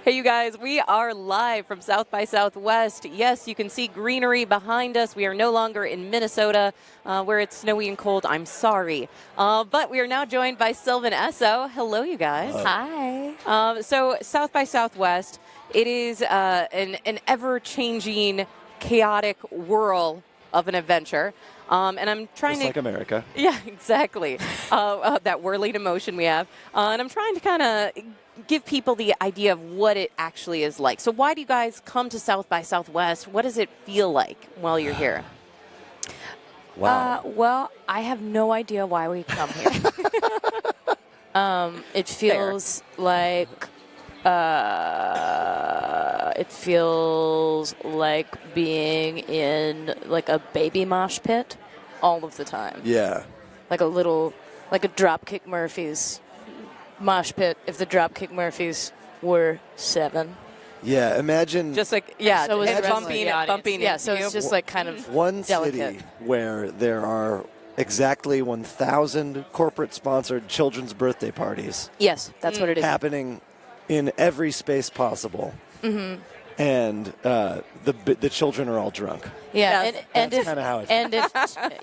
Hey, you guys, we are live from South by Southwest. Yes, you can see greenery behind us. We are no longer in Minnesota where it's snowy and cold. I'm sorry. But we are now joined by Sylvan Esso. Hello, you guys. Hi. So South by Southwest, it is an ever-changing, chaotic whirl of an adventure. And I'm trying Just to... like America. Yeah, exactly. That whirling emotion we have. And I'm trying to kind of give people the idea of what it actually is like. So why do you guys come to South by Southwest? What does it feel like while you're here? Wow. Well, I have no idea why we come here. It feels like being in like a baby mosh pit all of the time. Yeah. Like a Dropkick Murphys mosh pit if the Dropkick Murphys were 7. Yeah, imagine Just like, yeah, So and it's bumping yeah, into so it's you. just like kind of one delicate. city where there are exactly 1,000 corporate-sponsored children's birthday parties Yes, that's what it is. happening in every space possible. Mm-hmm. And the children are all drunk. Yeah, Yes. and That's if kinda how I and if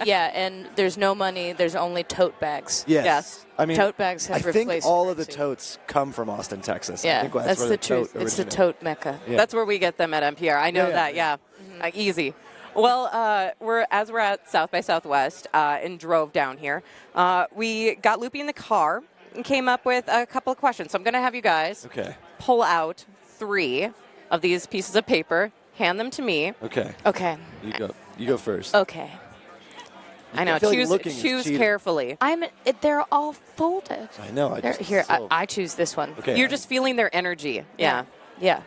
yeah, and there's no money, there's only tote bags. Yes. Yes. I mean, Tote bags have I think replaced all of the currency. totes come from Austin, Texas. I Yeah, think that's where the tote truth. It's the originated. tote mecca. Yeah. That's where we get them at NPR. I know Yeah, that, yeah. Easy. Well, we're at South by Southwest and drove down here. We got loopy in the car and came up with a couple of questions. So I'm going to have you guys Okay. pull out 3 of these pieces of paper, hand them to me. Okay. Okay. You go first. Okay. I know. feel like looking is Choose cheating. carefully. They're all folded. I know. Here, I choose this one. Okay. You're just feeling their energy. Yeah. Yeah.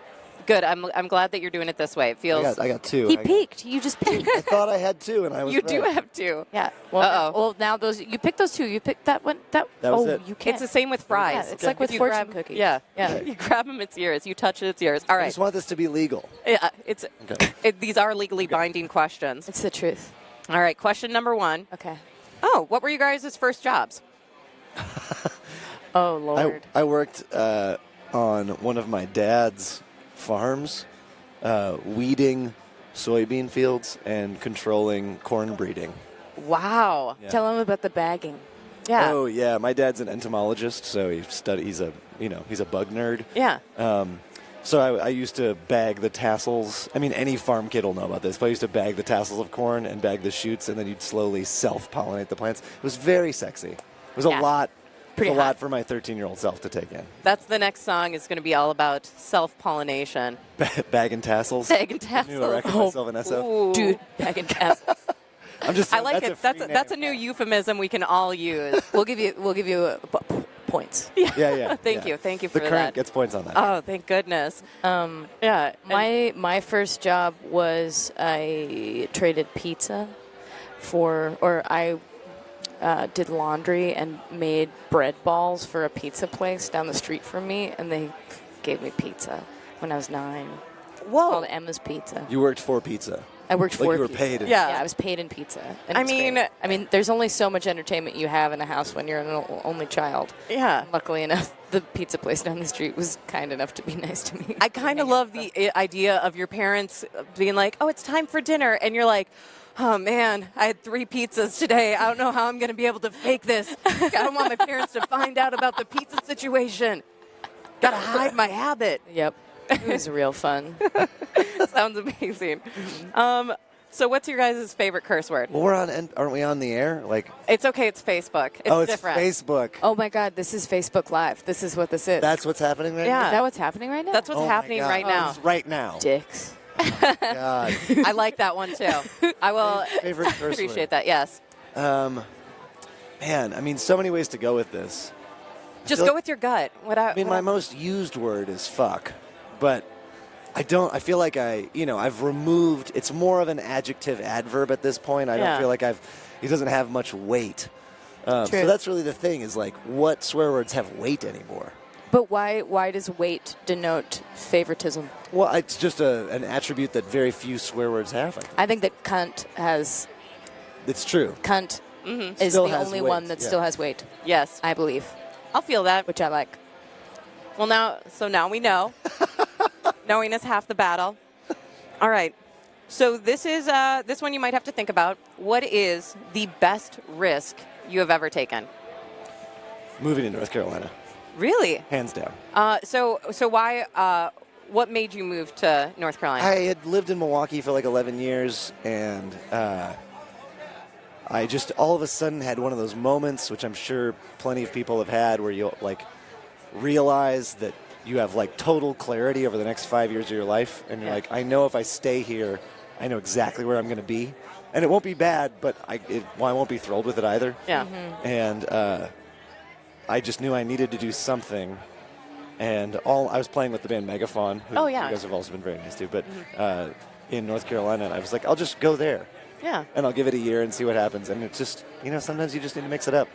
Good. I'm glad that you're doing it this way. It feels. I got 2. He peeked. You just peeked. I thought I had 2, and I was You do right. have 2. Yeah. Uh-oh. Well, now you picked those 2. You picked that one. That was it. You can't. It's the same with fries. Yeah, it's like with You fortune grab- cookies. Yeah. Yeah. You grab them, it's yours. You touch it, it's yours. All I right. just want this to be legal. Yeah, Okay. these are legally binding questions. It's the truth. All right, question number 1. Okay. Oh, what were you guys' first jobs? Oh Lord. I worked on one of my dad's farms, weeding soybean fields and controlling corn breeding. Wow. Yeah. Tell him about the bagging. Yeah. Oh yeah, my dad's an entomologist, so he's a bug nerd. Yeah. So I used to bag the tassels. I mean, any farm kid will know about this, but I used to bag the tassels of corn and bag the shoots, and then you'd slowly self-pollinate the plants. It was very sexy. It was Yeah. a lot. Pretty a lot hot. for my 13-year-old self to take in. That's the next song is going to be all about self-pollination. Bagging tassels. Bag and tassels. New record by Sylvan Esso. Ooh. Dude, bagging tassels. I'm just. I like it. That's That's a new euphemism we can all use. We'll give you points. Yeah. Thank you for the current that. gets points on that. Oh, thank goodness. Yeah. My first job was I traded pizza I did laundry and made bread balls for a pizza place down the street from me, and they gave me pizza when I was 9. Whoa. Called Emma's Pizza. You worked for pizza. I worked Like for you were pizza. paid in- Yeah. I was paid in pizza. And I it's mean- great. There's only so much entertainment you have in a house when you're an only child. Yeah. Luckily enough, the pizza place down the street was kind enough to be nice to me. I kind of love the idea of your parents being like, oh, it's time for dinner. And you're like, oh, man, I had 3 pizzas today. I don't know how I'm going to be able to fake this. I don't want my parents to find out about the pizza situation. Got to hide my habit. Yep. It was real fun. Sounds amazing. So what's your guys' favorite curse word? Well, aren't we on the air? Like, It's okay. It's Facebook. It's it's different. Facebook. Oh, my God. This is Facebook Live. This is what this is. That's what's happening right Yeah. now. Is that what's happening right now? That's what's Oh my happening God. right now. It's right now. Dicks. God. I like that one, too. I will Favorite curse appreciate word. that. Yes. Man, I mean, so many ways to go with this. Just feel go like- with your gut. I mean, my most used word is fuck, but I feel like I've removed, it's more of an adjective adverb at this point. I Yeah. don't feel like it doesn't have much weight. So True. that's really the thing is like, what swear words have weight anymore? But why does weight denote favoritism? Well, it's just an attribute that very few swear words have. I think that cunt has It's true. cunt is Still the has only weight, one that yeah. still has weight. Yes. I believe, I'll feel that. which I like. Well, now we know. Knowing is half the battle. All right. So this one you might have to think about. What is the best risk you have ever taken? Moving to North Carolina, Really? hands down. So why? What made you move to North Carolina? I had lived in Milwaukee for like 11 years, and I just all of a sudden had one of those moments, which I'm sure plenty of people have had, where you like realize that you have like total clarity over the next 5 years of your life, and you're like, I know if I stay here, I know exactly where I'm going to be, and it won't be bad, but I won't be thrilled with it either. Yeah. And I just knew I needed to do something. And I was playing with the band Megafaun, who you guys have also been very nice to, but in North Carolina, and I was like, I'll just go there. Yeah. And I'll give it a year and see what happens. And it's just, sometimes you just need to mix it up.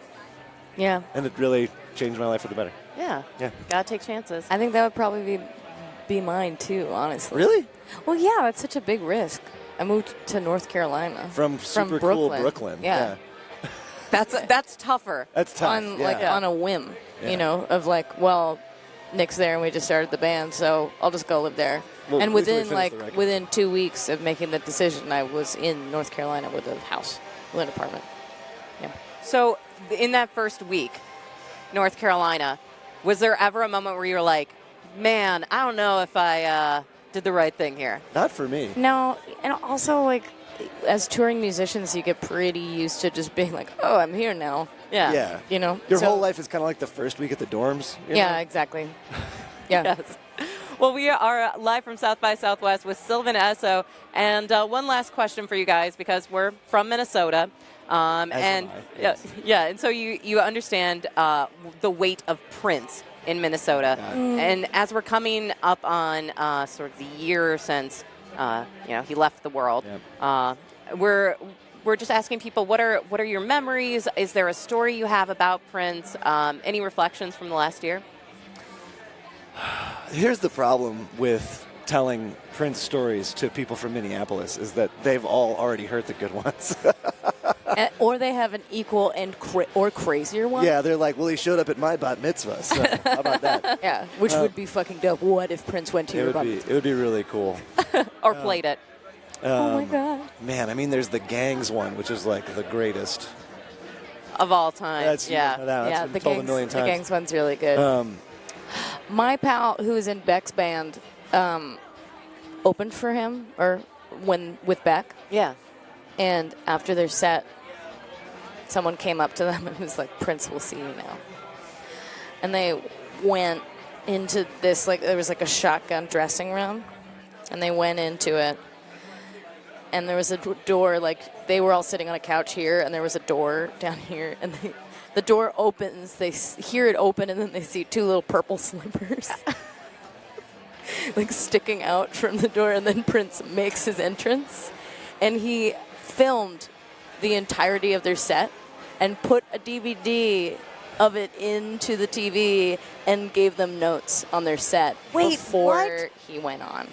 Yeah. And it really changed my life for the better. Yeah. Yeah. Gotta take chances. I think that would probably be mine too, honestly. Really? Well, yeah, that's such a big risk. I moved to North Carolina From super cool Brooklyn. Yeah. That's tougher. That's tough. On a whim, of like, well, Nick's there and we just started the band, so I'll just go live there. Well, and at least we finished the record. within 2 weeks of making the decision, I was in North Carolina with a house, with an apartment. Yeah. So in that first week, North Carolina, was there ever a moment where you were like, man, I don't know if I did the right thing here? Not for me. No, and also like as touring musicians, you get pretty used to just being like, oh, I'm here now. Yeah. Yeah. Your whole life is kind of like the first week at the dorms. Yeah, exactly. Yeah. Yes. Well, we are live from South by Southwest with Sylvan Esso. And one last question for you guys, because we're from Minnesota. And so you understand the weight of Prince in Minnesota. And as we're coming up on sort of the year since he left the world, we're just asking people, what are your memories? Is there a story you have about Prince? Any reflections from the last year? Here's the problem with telling Prince stories to people from Minneapolis is that they've all already heard the good ones. Or they have an equal and or crazier one. Yeah, they're like, well, he showed up at my bat mitzvah, so how about that? Yeah, which would be fucking dope. What if Prince went to your bat mitzvah? It would be really cool. Or played it. Oh my God. Man, I mean, there's the Gangs one, which is like the greatest of all time. That's been told a million times. The Gangs one's really good. My pal, who was in Beck's band, opened for him with Beck. Yeah. And after their set, someone came up to them and was like, Prince will see you now. And they went into this, there was a shotgun dressing room. And they went into it. And there was a door, they were all sitting on a couch here, and there was a door down here. And the door opens, they hear it open, and then they see two little purple slippers. Sticking out from the door. And then Prince makes his entrance. And he filmed the entirety of their set and put a DVD of it into the TV and gave them notes on their set before he went on.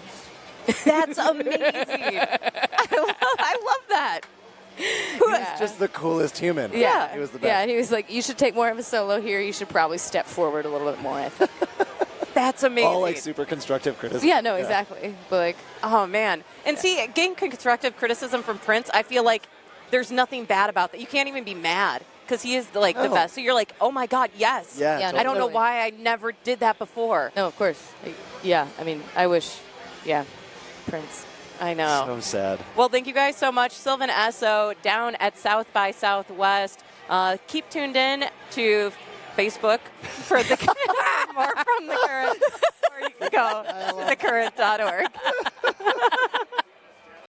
That's amazing. I love that. He's just the coolest human. Yeah. He was the best. Yeah, and he was like, you should take more of a solo here. You should probably step forward a little bit more, I think. That's amazing. All super constructive criticism. Yeah, no, exactly. But oh man. And see, getting constructive criticism from Prince, I feel like there's nothing bad about that. You can't even be mad because he is the best. So you're like, oh my God, yes. Yeah, totally. I don't know why I never did that before. No, of course. Yeah, I mean, I wish, Prince. I know. So sad. Well, thank you guys so much. Sylvan Esso down at South by Southwest. Keep tuned in to Facebook for the more from the current, or you can go to thecurrent.org.